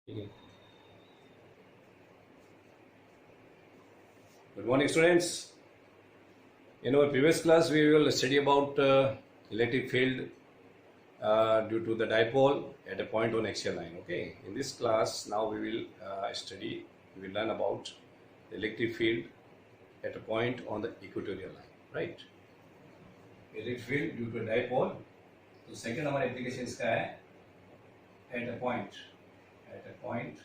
Good morning, students. In our previous class, we will study about electric field due to the dipole at a point on axial line. Okay. In this class, now we will we will learn about the electric field at a point on the equatorial line. Right. Electric field due to a dipole. तो second हमारे application इसका है at a point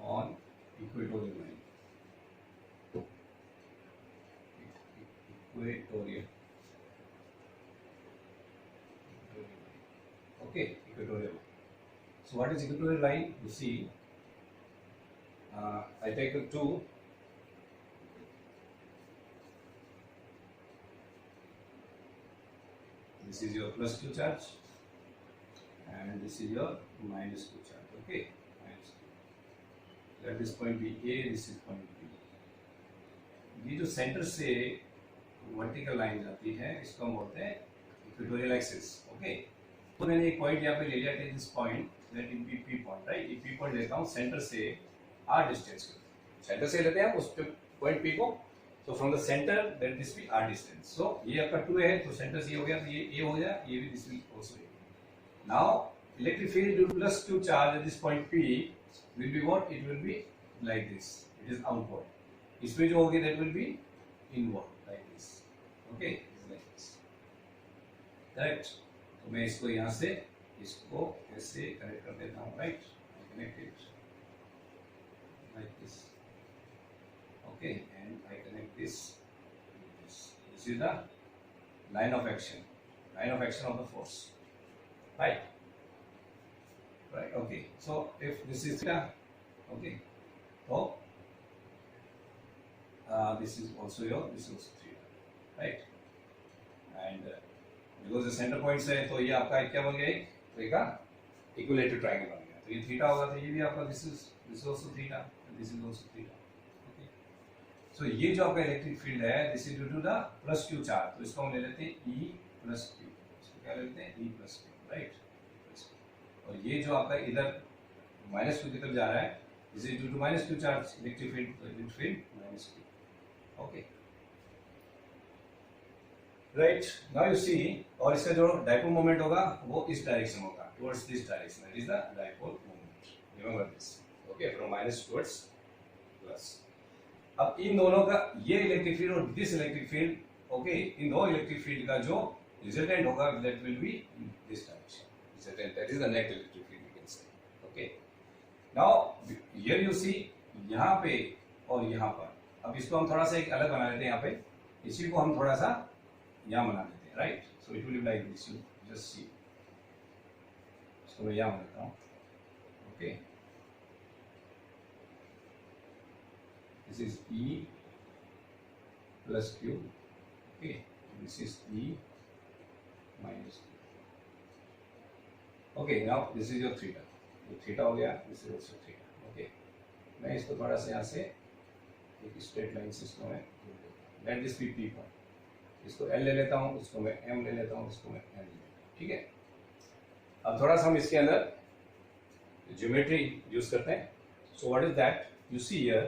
on equatorial line. Okay, equatorial line. So what is equatorial line? You see, I take a 2. This is your plus Q charge and this is your minus Q charge. Okay, minus Q. Let this point be A, this is point B. ये जो centre से vertical line जाती है इसको हम बोलते हैं equatorial axis. Okay, तो मैंने एक पॉइंट यहाँ पे ले लिया है, this point, late it B P point, right. ये P पॉइंट लेता हूँ सेंटर से R डिस्टेंस को, सेंटर से लेते हैं उस पॉइंट P को. तो from the centre that this be R distance. So ये आपका 2 है तो सेंटर से ये हो गया तो ये A हो गया, ये भी this will also A. Now electric field due to plus Q charge at this point P will be what? It will be like this. It is outward. इसमें जो होगी that will be inward like this. Okay, it's like this. Correct. तो मैं इसको यहाँ से इसको ऐसे कनेक्ट कर देता हूँ, right? I connect it like this. Okay, and I connect this. This is the line of action of the force, right? Right. Okay. So if this is theta, okay, so this is also theta, right? And because the center points है तो ये आपका क्या बन गया, तो एक equilateral triangle बन गया. तो ये थीटा होगा तो ये भी आपका this is also theta and this is also theta. Okay. So ये जो आपका इलेक्ट्रिक फील्ड है this is due to the plus Q charge. तो इसको हम ले लेते हैं E plus Q. इसको क्या लेते हैं E plus Q, right? और ये जो आपका इधर माइनस Q की तरफ जा रहा है, this is due to minus Q charge, electric field minus Q. Okay, right. Now you see, और इसका जो डाइपोल मोमेंट होगा वो इस डायरेक्शन होगा, towards this direction. It is the dipole moment. Remember this. Okay, from minus towards plus. अब इन दोनों का ये इलेक्ट्रिक फील्ड और दिस इलेक्ट्रिक फील्ड, ओके, इन दो इलेक्ट्रिक फील्ड का जो रिजल्टेंट होगा that will be in this direction. That is the net electric field, you can say. Okay. Now here you see, यहाँ पे और यहाँ पर, अब इसको हम थोड़ा सा एक अलग बना लेते हैं. यहाँ पे इसी को हम थोड़ा सा यहाँ बना लेते हैं, right? So it will be like this. You just see. इसको मैं यहाँ बनाता हूँ. Okay. This is E plus Q. Okay. This is E minus Q. Okay, now this is your theta. ये थीटा हो गया, this is also theta. Okay, मैं इसको थोड़ा सा यहाँ से एक स्ट्रेट लाइन से इसको मैं let this be P पर, इसको L ले लेता हूँ, इसको मैं M ले लेता हूँ, इसको मैं N ले लेता हूँ. ठीक है. अब थोड़ा सा हम इसके अंदर ज्योमेट्री यूज करते हैं. So what is that? You see here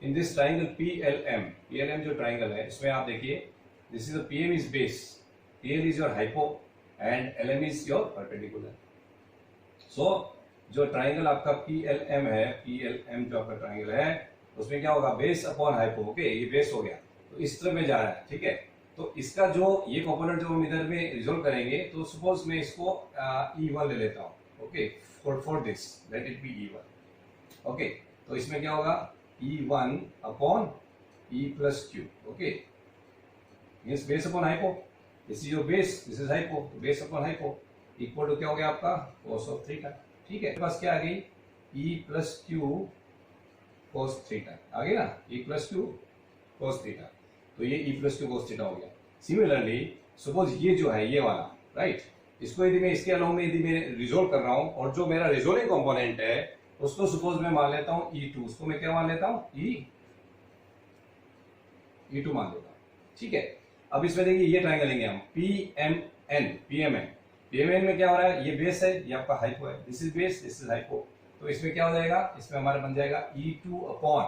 in this triangle PLM. PLM जो ट्राइंगल है इसमें आप देखिए, this is the PM is base, PL is your hypo and LM is your perpendicular. So जो triangle आपका PLM है, PLM जो आपका ट्राइंगल है उसमें क्या होगा, बेस अपॉन हाइपो. ओके, ये बेस हो गया तो इस तरह में जा रहा है. ठीक है. तो इसका जो ये कंपोनेंट जो हम इधर में रिजोल्व करेंगे, तो सपोज मैं इसको E1 ले लेता हूँ. Okay, for this let it be E1. Okay, तो इसमें क्या होगा, E1 upon E plus Q. Okay, means base upon hypo. This is your base, this is hypo, base upon hypo equal to क्या हो गया आपका cos ऑफ थीटा. ठीक है, पास क्या आ गई, E plus Q cos theta आ गई ना, E plus Q cos theta. तो ये E plus Q cos theta हो गया. सिमिलरली सपोज ये जो है ये वाला, राइट, इसको यदि मैं इसके अलावा यदि मैं रिजोल्व कर रहा हूं और जो मेरा रिजोल्विंग कंपोनेंट है उसको सपोज मैं मान लेता हूं E2, उसको मैं क्या मान लेता हूं E2 मान लेता हूं. ठीक है. अब इसमें देखिए ये ट्राइंगल लेंगे हम PMN, डीएमएन में क्या हो रहा है, ये बेस है, ये आपका हाइपो है, this is base, this is hypo, तो इसमें क्या हो जाएगा, इसमें हमारा बन जाएगा E2 upon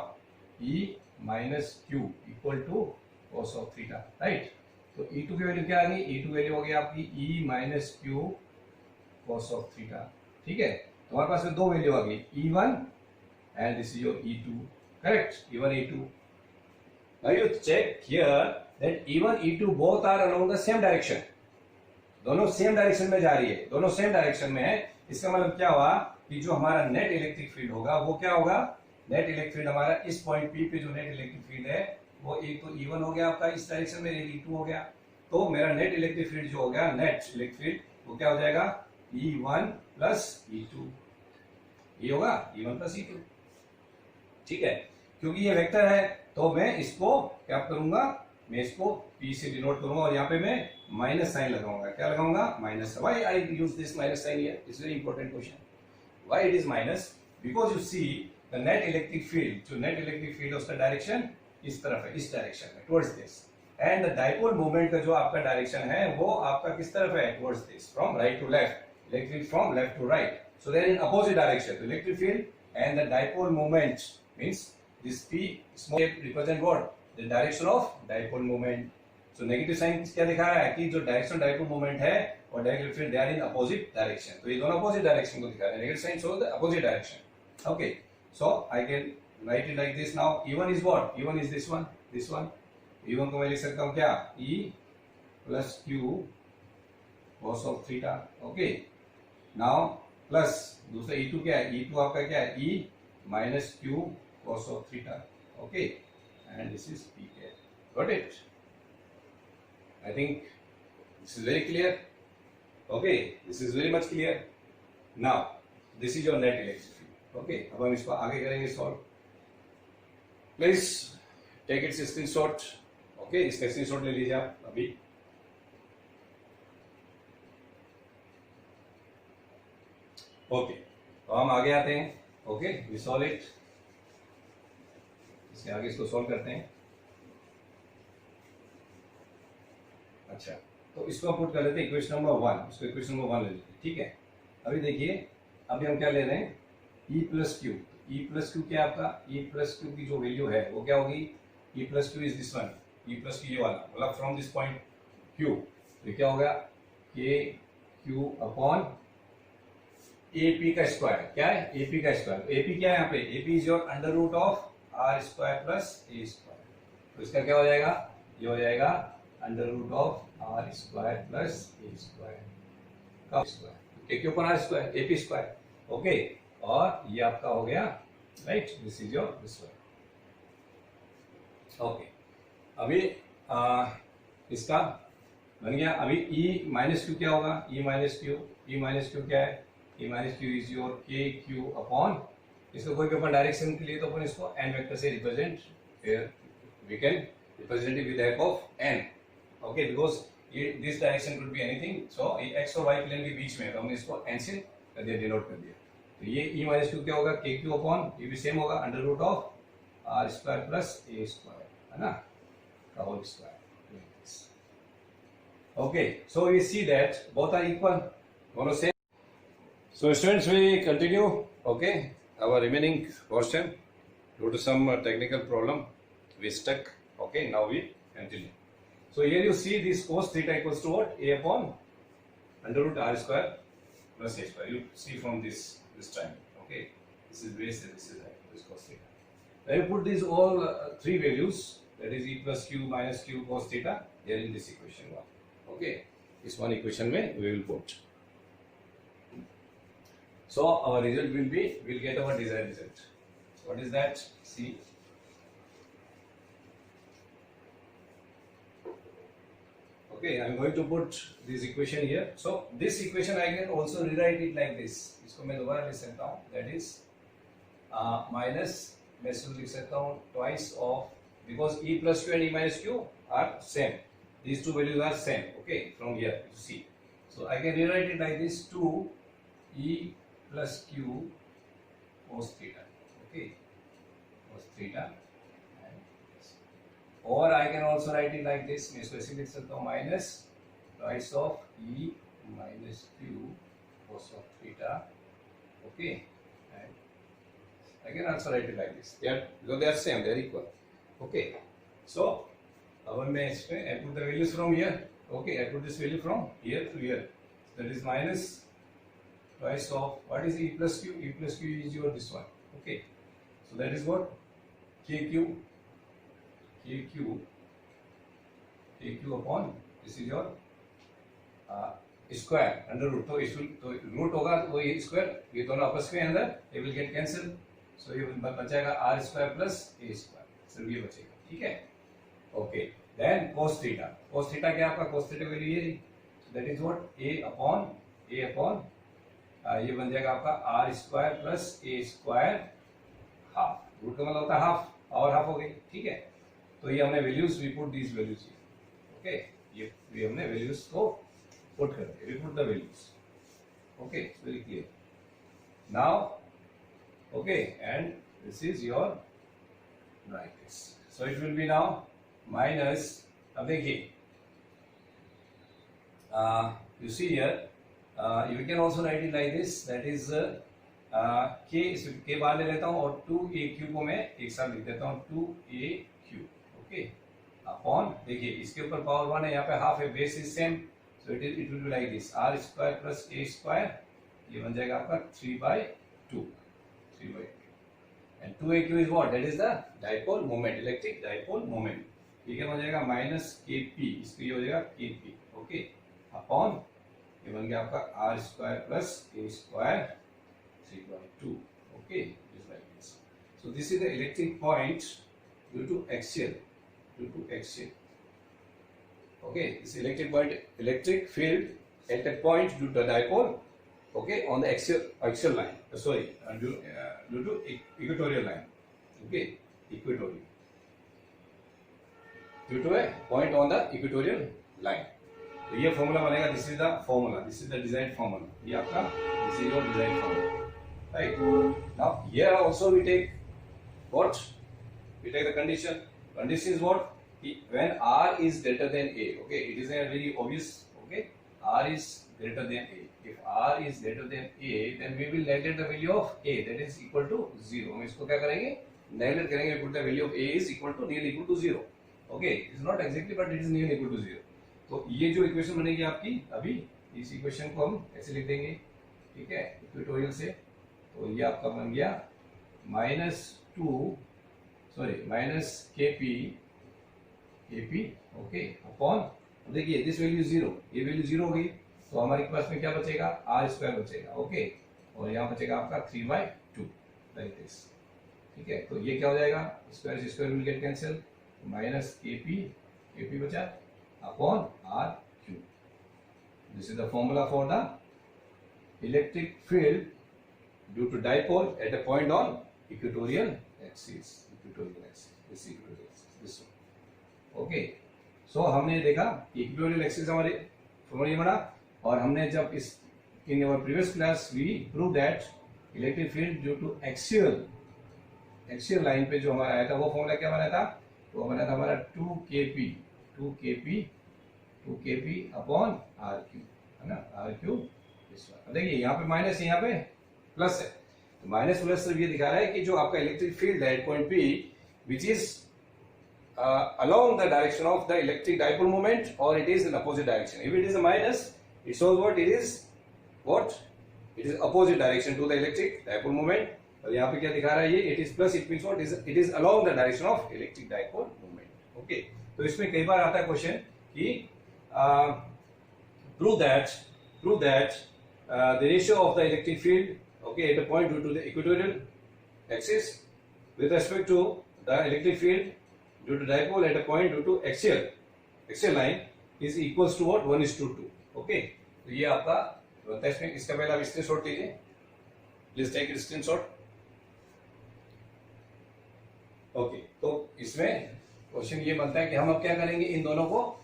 E minus Q equal to cos of theta, right. तो E2 की वैल्यू क्या आ गई, E2 वैल्यू हो गई आपकी E minus Q cos of theta, ठीक है। तो हमारे पास में दो वैल्यू आ गई, E1 and this is your E2, correct, E1 E2। Now you check here that E1 E2 both are along the same direction, दोनों सेम डायरेक्शन में जा रही है, दोनों सेम डायरेक्शन में है। इसका मतलब क्या हुआ कि जो हमारा नेट इलेक्ट्रिक फील्ड होगा वो क्या होगा, नेट इलेक्ट्रिक फील्ड हमारा इस पॉइंट P पे जो नेट इलेक्ट्रिक फील्ड है वो एक तो E1 हो गया आपका इस डायरेक्शन में, एक E2 हो गया। तो मेरा नेट इलेक्ट्रिक फील्ड जो हो गया, नेट इलेक्ट्रिक फील्ड वो क्या हो जाएगा, E1 प्लस E2, ये होगा E1 प्लस E2, ठीक है। क्योंकि ये वेक्टर है तो मैं इसको क्या करूंगा, मैं इसको P से डिनोट करूंगा और यहाँ पे मैं माइनस साइन लगाऊंगा, क्या लगाऊंगा, minus. Why I use this minus sign here, it's very important question, why it is minus, because you see the net electric field, जो नेट इलेक्ट्रिक फील्ड है उसका डायरेक्शन इस तरफ है, इस डायरेक्शन में, towards this, and the dipole moment का जो आपका डायरेक्शन है वो आपका किस तरफ है, towards this, from right to left, electric from left to right, so they are in opposite direction. Electric field and the dipole moment means this P small represent what, the direction of dipole moment। so negative sign क्या दिखा रहा है कि जो direction dipole moment है और direct field they are in opposite direction, तो ये दोनों अपोजिट डायरेक्शन को दिखा रहे हैं, negative sign show the opposite direction, okay. So I can write it like this now, E1 is what, E1 is this one, E1 को मैं लिख सकता हूँ क्या, E plus Q cos of theta, okay. Now plus दूसरा E2 क्या है, E2 आपका क्या है, E minus Q cos of theta, okay, and this is pk, got it? I think this is very clear, okay, this is very much clear। now this is your net electric field, okay। अब हम इसको आगे करेंगे solve, please take its screenshot, okay, इसका screenshot ले लीजिए आप अभी। ओके, तो हम आगे आते हैं, ओके, वी सॉल्व इट, इसके आगे इसको सॉल्व करते हैं। अच्छा, तो इसको पुट कर लेते हैं इक्वेशन नंबर 1, इसको इक्वेशन नंबर 1 ले लेते हैं, ठीक है। अभी देखिए, अभी हम क्या ले रहे हैं, E plus Q, E plus Q क्या आपका, E प्लस क्यू की जो वैल्यू है वो क्या होगी, E plus Q is this one, E plus Q ये वाला, मतलब फ्रॉम दिस पॉइंट Q, तो क्या होगा, के क्यू अपॉन AP का स्क्वायर, क्या है, AP का स्क्वायर, तो AP क्या है यहाँ पे, AP is your under root of r square plus a square, तो इसका क्या हो जाएगा, ये हो जाएगा under root of r square plus a square का स्क्वायर, ए के ऊपर r square, AP square, okay. और ये आपका हो गया, right, this is your square, okay. अभी इसका बन गया। अभी E माइनस क्यू क्या होगा, E माइनस क्यू क्या है, E minus Q is your के क्यू अपॉन, इसको कोई भी अपन डायरेक्शन के लिए तो अपन इसको n वेक्टर से represent, we can represent it with the help of n, okay, because ये this direction could be anything, so ये x और y प्लेन के बीच में है तो हमने इसको n से कर दिया, डिनोट कर दिया। तो ये E माइनस क्यू क्या होगा, के क्यू अपॉन, ये भी सेम होगा under root of r square plus a square, है ना, का whole square, okay. So we see that both are equal, दोनों same. So students, we continue, okay, our remaining portion. Due to some technical problem, we stuck, okay, now we continue. So here you see this cos theta equals to what, a upon under root r square plus a square, you see from this triangle, okay, this is base and this is height, this cos theta. Then you put these all three values, that is E plus q minus q cos theta, here in this equation 1, okay, this one equation में we will put. So our result will be, we'll get our desired result. What is that? See. Okay, I'm going to put this equation here. So this equation I can also rewrite it like this. इसको मैं दोबारा लिख सकता हूँ. That is minus, मैं इसको लिख सकता हूँ twice of, because E plus Q and E minus Q are same. These two values are same. Okay, from here you see. So I can rewrite it like this: 2E plus q cos theta, okay, cos theta, or I can also write it like this, मैं इसको ऐसे लिख सकता हूँ, minus twice of E minus q cos of theta. Okay, and I can also write it like this. Because they are same, they are equal. Okay, so I put the values from here. Okay, I put this value from here to here. That is minus twice of what is e plus q? E plus q is your this one. Okay, so that is what kq upon this is your square under root. तो root होगा तो वो ये square, ये दोनों आपस में अंदर ये विल गेट कैंसिल. सो ये बचेगा r square plus a square. सिर्फ ये बचेगा. ठीक है. Okay, then cos theta. cos theta क्या आपका? cos थीटा वैल्यू ये, that is what a upon ये बन जाएगा आपका r square plus a square half. Root का मतलब होता है हाफ, और हाफ हो गई. ठीक है. तो ये हमने values, we put these values. Okay, ये हमने वैल्यूज को पुट कर दिया. We put the values. Okay, very clear now. Okay, and this is your brackets. So it will be now minus. अब देखिए, you see here, you can also write it like this, that is k बाहर ले लेता हूँ और 2aq को मैं एक साथ लिख देता हूँ 2aq. ओके, अपॉन देखिए इसके ऊपर पावर 1 है, यहाँ पे हाफ है, base is same. So it will be like this r square plus a square. ये बन जाएगा आपका 3/2. And 2aq is what? That is the dipole moment, electric dipole moment. ठीक है, हो जाएगा माइनस kp. इसको ये हो जाएगा kp. ओके, अपॉन ये बन गया आपका r square plus a square 3/2. Okay, just like this. So this is the electric point due to axial. Okay, this electric point, electric field at a point due to dipole. Okay, on the axial line. Sorry, due to equatorial line. Okay, equatorial. Due to a point on the equatorial line. तो ये formula बनेगा. This is the formula, this is the design formula. ये आपका this is your design formula. Right. Now here also we take what? We take the condition. Condition is what? When r is greater than a. Okay, it is a very obvious. Okay, r is greater than a. If r is greater than a, then we will neglect the value of a, that is equal to 0. हम इसको क्या करेंगे? Neglect करेंगे. We put the value of a is equal to nearly equal to 0. Okay, it is not exactly, but it is nearly equal to 0. तो ये जो equation बनेगी आपकी, अभी इस इक्वेशन को हम ऐसे लिख देंगे. ठीक है, इक्वेटोरियल से. तो ये आपका बन गया माइनस kp. ओके, अपॉन देखिए दिस वैल्यू 0, ये वैल्यू 0 हो गई. तो हमारे पास में क्या बचेगा? आर स्क्वायर बचेगा. ओके, और यहाँ बचेगा आपका 3/2 लाइक दिस. ठीक है, तो ये क्या हो जाएगा? स्क्वायर से square will get cancel. Minus kp बचा upon R Q. This is the formula for the electric field due to dipole at a point on equatorial axis. This one. Okay, so हमने देखा equatorial axis हमारे formula बना. और हमने जब इस in our previous class we prove that electric field due to axial line पे जो हमारा आया था, वो फॉर्मूला क्या बना था? तो बना था हमारा 2kp अपॉन आर क्यू, है ना? R q. देखिए यहाँ पे माइनस, यहाँ पे प्लस है. तो माइनस प्लस ये दिखा रहा है कि जो आपका इलेक्ट्रिक फील्ड है point P, which is along the direction of the electric dipole moment, or it is in opposite direction. If it is a minus, it shows what it is. It is opposite direction to the electric dipole moment. और यहाँ पे क्या दिखा रहा है ये? It is plus. It means what? It is along the direction of electric dipole moment. Okay. तो इसमें कई बार आता है क्वेश्चन कि prove that the ratio of the electric field, okay, at a point due to the equatorial axis with respect to the electric field due to dipole at a point due to axial line is equals to what? 1:2. Okay, तो ये आपका बनता है. इसमें इसका पहला screenshot लीजिए. Please take it screenshot. Okay, तो इसमें क्वेश्चन ये बनता है कि हम अब क्या करेंगे? इन दोनों को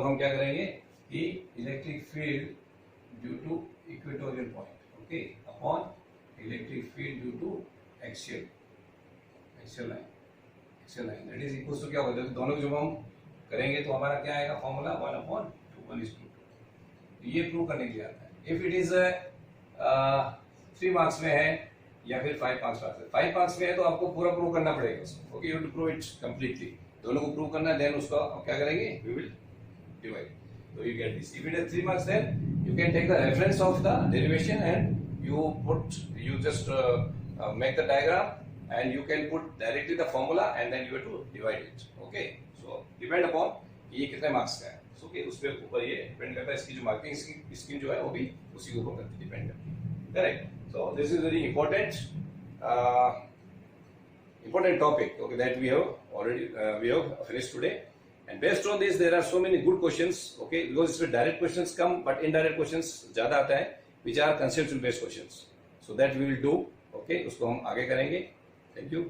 हम क्या करेंगे कि electric field due to equatorial point, okay, upon electric field due to axial line. Action line that is equal to क्या होगा, दोनों जब हम करेंगे तो हमारा क्या आएगा फॉर्मूला 1/2 ये प्रूव करने के लिए आता है। इफ इट इज 3 मार्क्स में है या फिर 5 मार्क्स में है, 5 मार्क्स में है तो आपको पूरा प्रूव करना पड़ेगा उसको, okay, you to prove it completely, दोनों को प्रूव करना है, देन उसका क्या करेंगे, we will divide, so you get this. If it is 3 marks, then you can take the reference of the derivation and you just make the diagram and you can put directly the formula and then you have to divide it. Okay, so depend upon ये कितने marks का है, okay, उस पे ऊपर ये depend करता है, इसकी जो मार्किंग स्कीम जो है वो भी उसी के ऊपर डिपेंड करती है, correct. So this is very important topic, okay, that we have already finished today. And based on this, there are so many good questions, okay, because इसमें direct questions come, but indirect questions ज़्यादा आता है, which are conceptual based questions. So that we will do, okay, उसको हम आगे करेंगे. Thank you.